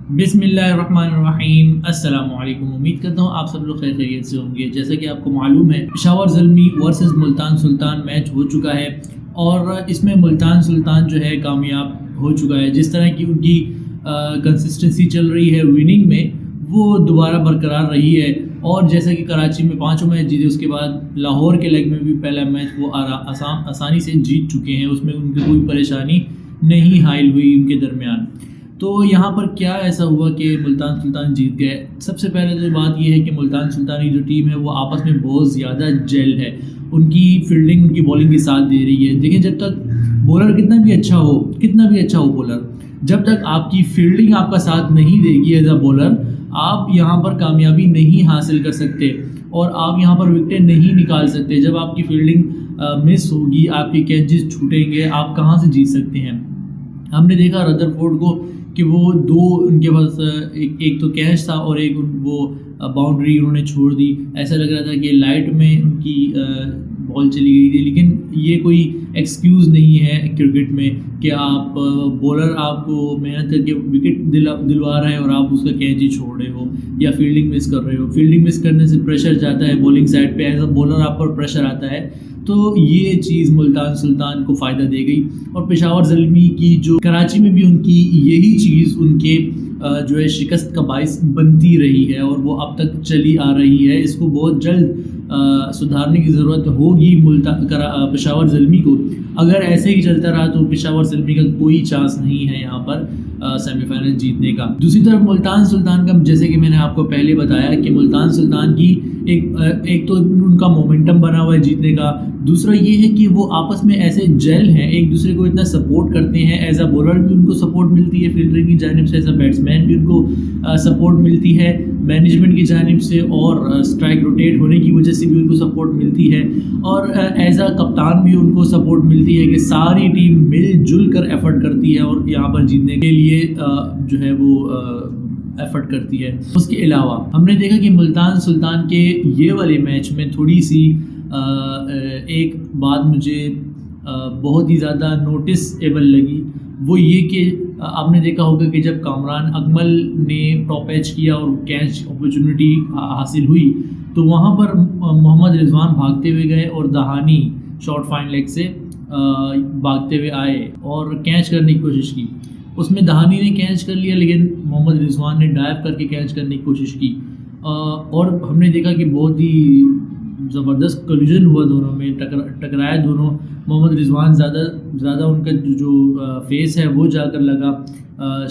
بسم اللہ الرحمن الرحیم، السلام علیکم۔ امید کرتا ہوں آپ سب لوگ خیر خیریت سے ہوں گے۔ جیسا کہ آپ کو معلوم ہے، پشاور زلمی ورسز ملتان سلطان میچ ہو چکا ہے اور اس میں ملتان سلطان جو ہے کامیاب ہو چکا ہے۔ جس طرح کی ان کی کنسسٹنسی چل رہی ہے وننگ میں، وہ دوبارہ برقرار رہی ہے۔ اور جیسا کہ کراچی میں 5 میچ جیتے، اس کے بعد لاہور کے لیگ میں بھی پہلا میچ وہ آسانی سے جیت چکے ہیں۔ اس میں ان کی کوئی پریشانی نہیں حائل ہوئی ان کے درمیان۔ تو یہاں پر کیا ایسا ہوا کہ ملتان سلطان جیت گئے؟ سب سے پہلے تو بات یہ ہے کہ ملتان سلطان کی جو ٹیم ہے وہ آپس میں بہت زیادہ جیل ہے۔ ان کی فیلڈنگ ان کی بالنگ کے ساتھ دے رہی ہے۔ دیکھیں، جب تک بولر کتنا بھی اچھا ہو بولر، جب تک آپ کی فیلڈنگ آپ کا ساتھ نہیں دے گی ایز اے بولر، آپ یہاں پر کامیابی نہیں حاصل کر سکتے اور آپ یہاں پر وکٹیں نہیں نکال سکتے۔ جب آپ کی فیلڈنگ مس ہوگی، آپ کے کیچز چھوٹیں گے، آپ کہاں سے جیت سکتے ہیں؟ ہم نے دیکھا رادرفورڈ کو کہ وہ دو ان کے پاس ایک تو کیچ تھا اور ایک وہ باؤنڈری انہوں نے چھوڑ دی۔ ایسا لگ رہا تھا کہ لائٹ میں ان کی بال چلی گئی تھی، لیکن یہ کوئی ایکسکیوز نہیں ہے کرکٹ میں کہ آپ بولر آپ کو محنت کر کے وکٹ دلوا رہے ہیں اور آپ اس کا کیچ ہی چھوڑ رہے ہو یا فیلڈنگ مس کر رہے ہو۔ فیلڈنگ مس کرنے سے پریشر جاتا ہے بولنگ سائڈ پہ، ایز اے بولر آپ پر پریشر آتا ہے۔ تو یہ چیز ملتان سلطان کو فائدہ دے گئی اور پشاور زلمی کی جو کراچی میں بھی ان کی یہی چیز ان کے جو ہے شکست کا باعث بنتی رہی ہے اور وہ اب تک چلی آ رہی ہے۔ اس کو بہت جلد سدھارنے کی ضرورت ہوگی پشاور زلمی کو۔ اگر ایسے ہی چلتا رہا تو پشاور زلمی کا کوئی چانس نہیں ہے یہاں پر سیمی فائنل جیتنے کا۔ دوسری طرف ملتان سلطان کا، جیسے کہ میں نے آپ کو پہلے بتایا کہ ملتان سلطان کی ایک تو ان کا مومنٹم بنا ہوا ہے جیتنے کا، دوسرا یہ ہے کہ وہ آپس میں ایسے جیل ہیں، ایک دوسرے کو اتنا سپورٹ کرتے ہیں۔ ایز اے بولر بھی ان کو سپورٹ ملتی ہے فیلڈر کی جانب سے، ایز اے بیٹسمین بھی ان کو سپورٹ ملتی ہے مینجمنٹ کی جانب سے، اور اسٹرائک روٹیٹ ہونے کی وجہ سے بھی ان کو سپورٹ ملتی ہے، اور ایز اے کپتان بھی ان کو سپورٹ ملتی ہے کہ ساری ٹیم مل جل کر ایفرٹ کرتی ہے اور یہاں پر جیتنے کے لیے جو ہے وہ ایفرٹ کرتی ہے۔ اس کے علاوہ ہم نے دیکھا کہ ملتان سلطان کے یہ والے میچ میں تھوڑی سی ایک بات مجھے بہت ہی زیادہ نوٹسیبل لگی، وہ یہ کہ آپ نے دیکھا ہوگا کہ جب کامران اکمل نے ٹاپ ایچ کیا اور کیچ اپرچونٹی حاصل ہوئی تو وہاں پر محمد رضوان بھاگتے ہوئے گئے اور دہانی شارٹ فائن لیگ سے بھاگتے ہوئے آئے اور کیچ کرنے کی کوشش کی۔ اس میں دہانی نے کیچ کر لیا، لیکن محمد رضوان نے ڈائیو کر کے کیچ کرنے کی کوشش کی، اور ہم نے دیکھا کہ بہت ہی زبردست کولیجن ہوا دونوں میں، ٹکرایا دونوں۔ محمد رضوان زیادہ ان کا جو فیس ہے وہ جا کر لگا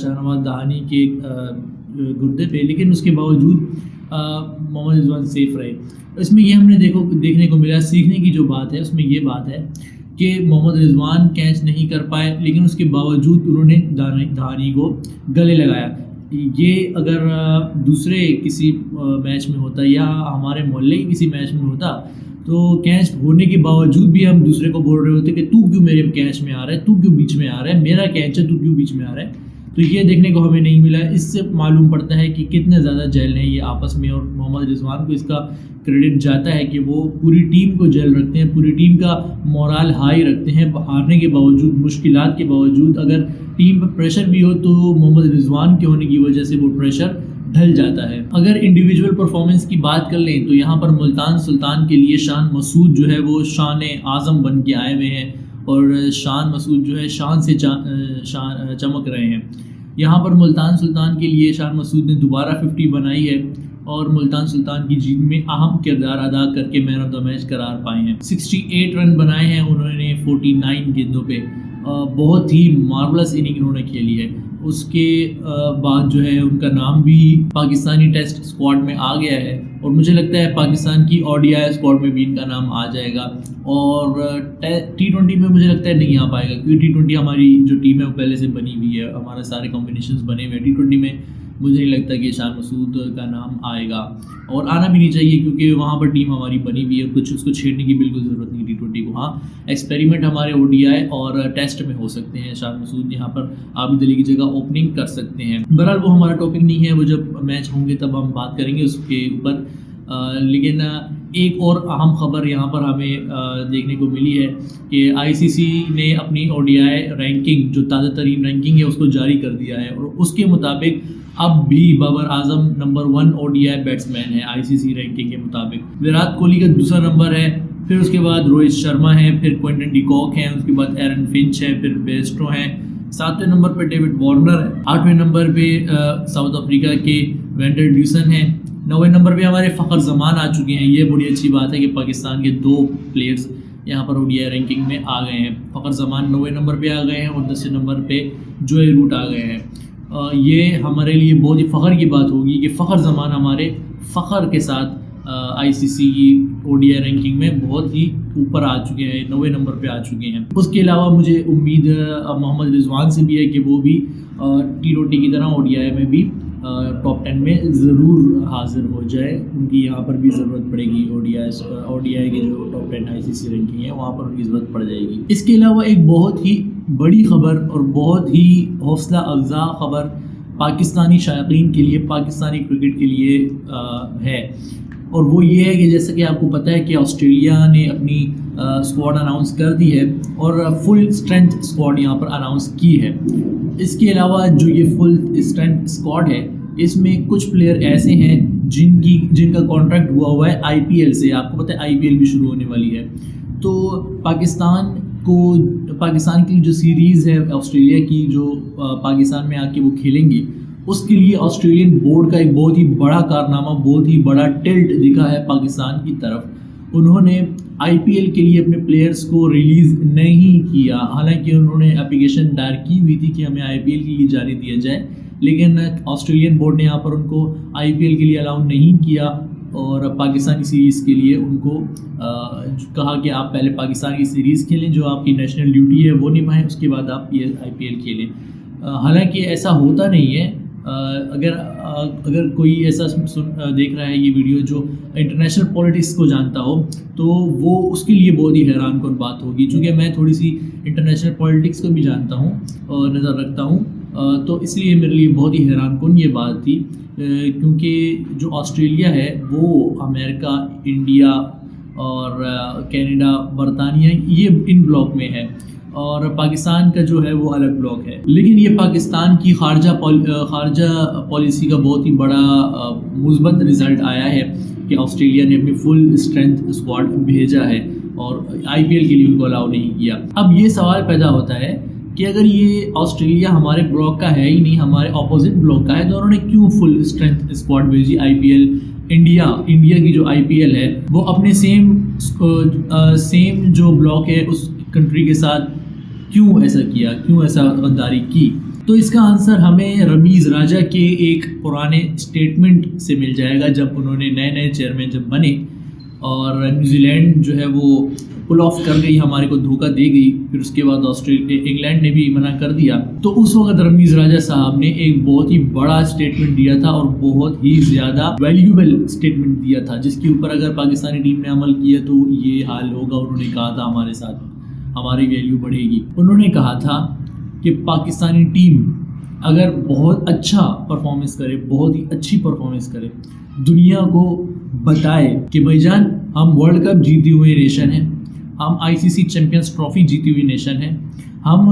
شاہنواز دہانی کے گردے پہ، لیکن اس کے باوجود محمد رضوان سیف رہے۔ اس میں یہ ہم نے دیکھنے کو ملا، سیکھنے کی جو بات ہے اس میں یہ بات ہے کہ محمد رضوان کیچ نہیں کر پائے، لیکن اس کے باوجود انہوں نے دہانی کو گلے لگایا۔ یہ اگر دوسرے کسی میچ میں ہوتا یا ہمارے محلے کے کسی میچ میں ہوتا تو کیچ ہونے کے باوجود بھی ہم دوسرے کو بول رہے ہوتے کہ تو کیوں میرے کیچ میں آ رہا ہے، تو کیوں بیچ میں آ رہا ہے، میرا کیچ ہے تو کیوں بیچ میں آ رہا ہے۔ تو یہ دیکھنے کو ہمیں نہیں ملا۔ اس سے معلوم پڑتا ہے کہ کتنے زیادہ جیل ہیں یہ آپس میں، اور محمد رضوان کو اس کا کریڈٹ جاتا ہے کہ وہ پوری ٹیم کو جیل رکھتے ہیں، پوری ٹیم کا مورال ہائی رکھتے ہیں۔ ہارنے کے باوجود، مشکلات کے باوجود، اگر ٹیم پر پریشر بھی ہو تو محمد رضوان کے ہونے کی وجہ سے وہ پریشر ڈھل جاتا ہے۔ اگر انڈیویجول پرفارمنس کی بات کر لیں تو یہاں پر ملتان سلطان کے لیے شان مسعود جو ہے وہ شان اعظم بن کے آئے ہوئے ہیں، اور شان مسعود جو ہے شان سے چمک رہے ہیں۔ یہاں پر ملتان سلطان کے لیے شان مسعود نے دوبارہ 50 بنائی ہے اور ملتان سلطان کی جیت میں اہم کردار ادا کر کے مین آف دا میچ قرار پائے ہیں۔ 68 رن بنائے ہیں انہوں نے 49 گیندوں پہ، بہت ہی مارولس اننگ انہوں نے کھیلی ہے۔ اس کے بعد جو ہے ان کا نام بھی پاکستانی ٹیسٹ اسکواڈ میں آ گیا ہے، اور مجھے لگتا ہے پاکستان کی ODI اسکواڈ میں بھی ان کا نام آ جائے گا، اور T20 میں مجھے لگتا ہے نہیں آ پائے گا، کیونکہ T20 ہماری جو ٹیم ہے وہ پہلے سے بنی ہوئی ہے، ہمارے سارے کمبینیشنز بنے ہوئے ہیں۔ T20 میں مجھے نہیں لگتا کہ شان مسعود کا نام آئے گا، اور آنا بھی نہیں چاہیے کیونکہ وہاں پر ٹیم ہماری بنی ہوئی ہے، کچھ اس کو چھیڑنے کی بالکل ضرورت نہیں T20 کو۔ ہاں، ایکسپیریمنٹ ہمارے ODI اور ٹیسٹ میں ہو سکتے ہیں، شان مسعود یہاں پر عابد علی کی جگہ اوپننگ کر سکتے ہیں۔ بہرحال وہ ہمارا ٹاپک نہیں ہے، وہ جب میچ ہوں گے تب ہم بات کریں گے اس کے اوپر۔ لیکن ایک اور اہم خبر یہاں پر ہمیں دیکھنے کو ملی ہے کہ ICC نے اپنی ODI رینکنگ، جو تازہ ترین رینکنگ ہے، اس کو جاری کر دیا ہے، اور اس کے مطابق اب بھی Babar Azam number 1 ODI batsman ہے ICC رینکنگ کے مطابق. وراٹ کوہلی کا دوسرا نمبر ہے, پھر اس کے بعد روہت شرما ہے, پھر کوئنٹن ڈی کاک ہیں, اس کے بعد ایرن فنچ ہے, پھر بیسٹو ہیں, 7ویں نمبر پہ ڈیوڈ وارنر ہے, 8ویں نمبر پہ ساؤتھ افریقہ کے وینڈر ڈیوسن ہیں, 9ویں نمبر پہ ہمارے فخر زمان آ چکے ہیں. یہ بڑی اچھی بات ہے کہ پاکستان کے 2 پلیئرز یہاں پر ODI رینکنگ میں آ گئے ہیں. فخر زمان 9ویں نمبر پہ آ گئے ہیں اور 10ویں نمبر پہ جوئل روٹ آ گئے ہیں. یہ ہمارے لیے بہت ہی فخر کی بات ہوگی کہ فخر زمان ہمارے فخر کے ساتھ ICC کی ODI رینکنگ میں بہت ہی اوپر آ چکے ہیں, 9ویں نمبر پہ آ چکے ہیں. اس کے علاوہ مجھے امید محمد رضوان سے بھی ہے کہ وہ بھی T20 کی طرح ODI میں بھی ٹاپ 10 میں ضرور حاضر ہو جائے. ان کی یہاں پر بھی ضرورت پڑے گی. ODI کے جو ٹاپ 10 ICC رینکنگ ہے وہاں پر ان کی ضرورت پڑ جائے گی. اس کے علاوہ ایک بہت ہی بڑی خبر اور بہت ہی حوصلہ افزا خبر پاکستانی شائقین کے لیے, پاکستانی کرکٹ کے لیے ہے, اور وہ یہ ہے کہ جیسا کہ آپ کو پتہ ہے کہ آسٹریلیا نے اپنی اسکواڈ اناؤنس کر دی ہے اور فل اسٹرینتھ اسکواڈ یہاں پر اناؤنس کی ہے. اس کے علاوہ جو یہ فل اسٹرینتھ اسکواڈ ہے اس میں کچھ پلیئر ایسے ہیں جن کا کانٹریکٹ ہوا ہے IPL سے. آپ کو پتہ ہے IPL بھی شروع ہونے والی ہے, تو پاکستان کی جو سیریز ہے آسٹریلیا کی, جو پاکستان میں آ کے وہ کھیلیں گے, اس کے لیے آسٹریلین بورڈ کا ایک بہت ہی بڑا کارنامہ, بہت ہی بڑا ٹلٹ دکھا ہے پاکستان کی طرف. انہوں نے IPL کے لیے اپنے پلیئرز کو ریلیز نہیں کیا, حالانکہ انہوں نے اپلیکیشن دائر کی ہوئی تھی کہ ہمیں IPL کے لیے جانے دیا جائے, لیکن آسٹریلین بورڈ نے یہاں پر ان کو IPL کے لیے الاؤ نہیں کیا اور پاکستانی سیریز کے لیے ان کو کہا کہ آپ پہلے پاکستان کی سیریز کھیلیں, جو آپ کی نیشنل ڈیوٹی ہے وہ نبھائیں, اس کے بعد آپ یہ IPL کھیلیں. حالانکہ ایسا ہوتا نہیں ہے. اگر کوئی ایسا دیکھ رہا ہے یہ ویڈیو جو انٹرنیشنل پولیٹکس کو جانتا ہو تو وہ اس کے لیے بہت ہی حیران کن بات ہوگی, چونکہ میں تھوڑی سی انٹرنیشنل پولیٹکس کو بھی جانتا ہوں اور نظر رکھتا ہوں, تو اس لیے میرے لیے بہت ہی حیران کن یہ بات تھی, کیونکہ جو آسٹریلیا ہے وہ امریکہ, انڈیا اور کینیڈا, برطانیہ, یہ ان بلاک میں ہے, اور پاکستان کا جو ہے وہ الگ بلاک ہے. لیکن یہ پاکستان کی خارجہ پالیسی کا بہت ہی بڑا مثبت رزلٹ آیا ہے کہ آسٹریلیا نے اپنی فل اسٹرینتھ اسکواڈ بھیجا ہے اور IPL کے لیے ان کو الاؤ نہیں کیا. اب یہ سوال پیدا ہوتا ہے کہ اگر یہ آسٹریلیا ہمارے بلاک کا ہے ہی نہیں, ہمارے اپوزٹ بلاک کا ہے, تو انہوں نے کیوں فل اسٹرینتھ اسکواڈ بھیجی IPL. انڈیا کی جو IPL ہے وہ اپنے سیم جو بلاک ہے اس کنٹری کے ساتھ کیوں ایسا کیا, کیوں ایسا غداری کی؟ تو اس کا آنسر ہمیں رمیز راجہ کے ایک پرانے اسٹیٹمنٹ سے مل جائے گا, جب انہوں نے نئے چیئرمین جب بنے اور نیوزی لینڈ جو ہے وہ پل آف کر گئی, ہمارے کو دھوکہ دے گئی, پھر اس کے بعد انگلینڈ نے بھی منع کر دیا, تو اس وقت رمیز راجہ صاحب نے ایک بہت ہی بڑا اسٹیٹمنٹ دیا تھا اور بہت ہی زیادہ ویلیوبل اسٹیٹمنٹ دیا تھا, جس کے اوپر اگر پاکستانی ٹیم نے عمل کیا تو یہ حال ہوگا. انہوں نے کہا تھا ہمارے ساتھ ہماری ویلیو بڑھے گی. انہوں نے کہا تھا کہ پاکستانی ٹیم اگر بہت اچھا پرفارمنس کرے, بہت ہی اچھی پرفارمنس کرے, دنیا کو بتائے کہ بھائی جان ہم ورلڈ کپ جیتی ہوئے نیشن ہیں, ہم ICC چیمپئنز ٹرافی جیتی ہوئی نیشن ہیں, ہم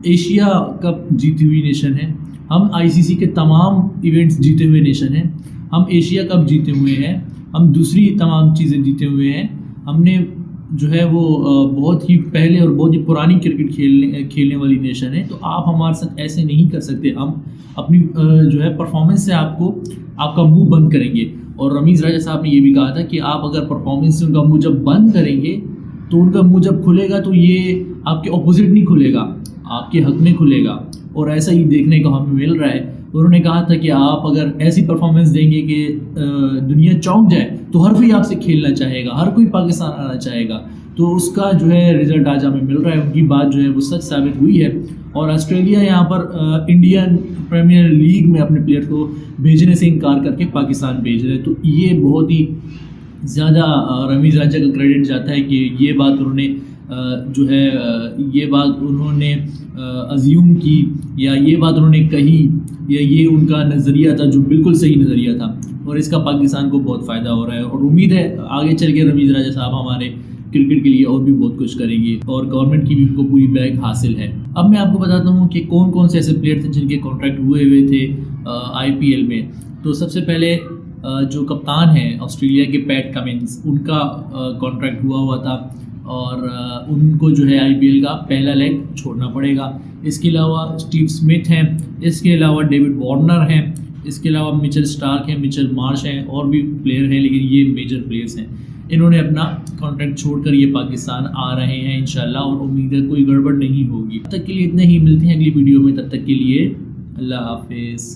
ایشیا کپ جیتی ہوئی نیشن ہیں, ہم ICC کے تمام ایونٹس جیتے ہوئے نیشن ہیں, ہم ایشیا کپ جیتے ہوئے ہیں, ہم دوسری تمام چیزیں جیتے ہوئے ہیں, ہم نے جو ہے وہ بہت ہی پہلے اور بہت ہی پرانی کرکٹ کھیلنے والی نیشن ہے. تو آپ ہمارے ساتھ ایسے نہیں کر سکتے, ہم اپنی جو ہے پرفارمنس سے آپ کا منہ بند کریں گے. اور رمیز راجہ صاحب نے یہ بھی کہا تھا کہ آپ اگر پرفارمنس سے ان کا منہ جب بند کریں گے تو ان کا منہ جب کھلے گا تو یہ آپ کے اپوزٹ نہیں کھلے گا, آپ کے حق میں کھلے گا, اور ایسا ہی دیکھنے کو ہمیں مل رہا ہے. انہوں نے کہا تھا کہ آپ اگر ایسی پرفارمنس دیں گے کہ دنیا چونک جائے تو ہر کوئی آپ سے کھیلنا چاہے گا, ہر کوئی پاکستان آنا چاہے گا. تو اس کا جو ہے رزلٹ آج ہمیں مل رہا ہے, ان کی بات جو ہے وہ سچ ثابت ہوئی ہے. اور آسٹریلیا یہاں پر انڈین پریمیئر لیگ میں اپنے پلیئر کو بھیجنے سے انکار کر کے پاکستان بھیج رہے. تو یہ بہت ہی زیادہ رمیز راجہ کا کریڈٹ جاتا ہے کہ یہ بات انہوں نے جو ہے یہ بات انہوں نے ازیوم کی, یا یہ بات انہوں نے کہی, یا یہ ان کا نظریہ تھا جو بالکل صحیح نظریہ تھا, اور اس کا پاکستان کو بہت فائدہ ہو رہا ہے. اور امید ہے آگے چل کے رمیز راجہ صاحب ہمارے کرکٹ کے لیے اور بھی بہت کچھ کریں گے, اور گورنمنٹ کی بھی ان کو پوری بیک حاصل ہے. اب میں آپ کو بتاتا ہوں کہ کون کون سے ایسے پلیئر تھے جن کے کانٹریکٹ ہوئے تھے IPL میں. تو سب سے پہلے جو کپتان ہیں آسٹریلیا کے پیٹ کمنس، ان کا کانٹریکٹ ہوا تھا اور ان کو جو ہے IPL کا پہلا لیگ چھوڑنا پڑے گا. اس کے علاوہ اسٹیو اسمتھ ہیں، اس کے علاوہ ڈیوڈ وارنر ہیں، اس کے علاوہ مچل اسٹارک ہیں، مچل مارش ہیں، اور بھی پلیئر ہیں لیکن یہ میجر پلیئرس ہیں. انہوں نے اپنا کانٹریکٹ چھوڑ کر یہ پاکستان آ رہے ہیں انشاءاللہ، اور امید ہے کوئی گڑبڑ نہیں ہوگی. تب تک کے لیے اتنا ہی، ملتے ہیں اگلی ویڈیو میں. تب تک کے لیے اللہ حافظ.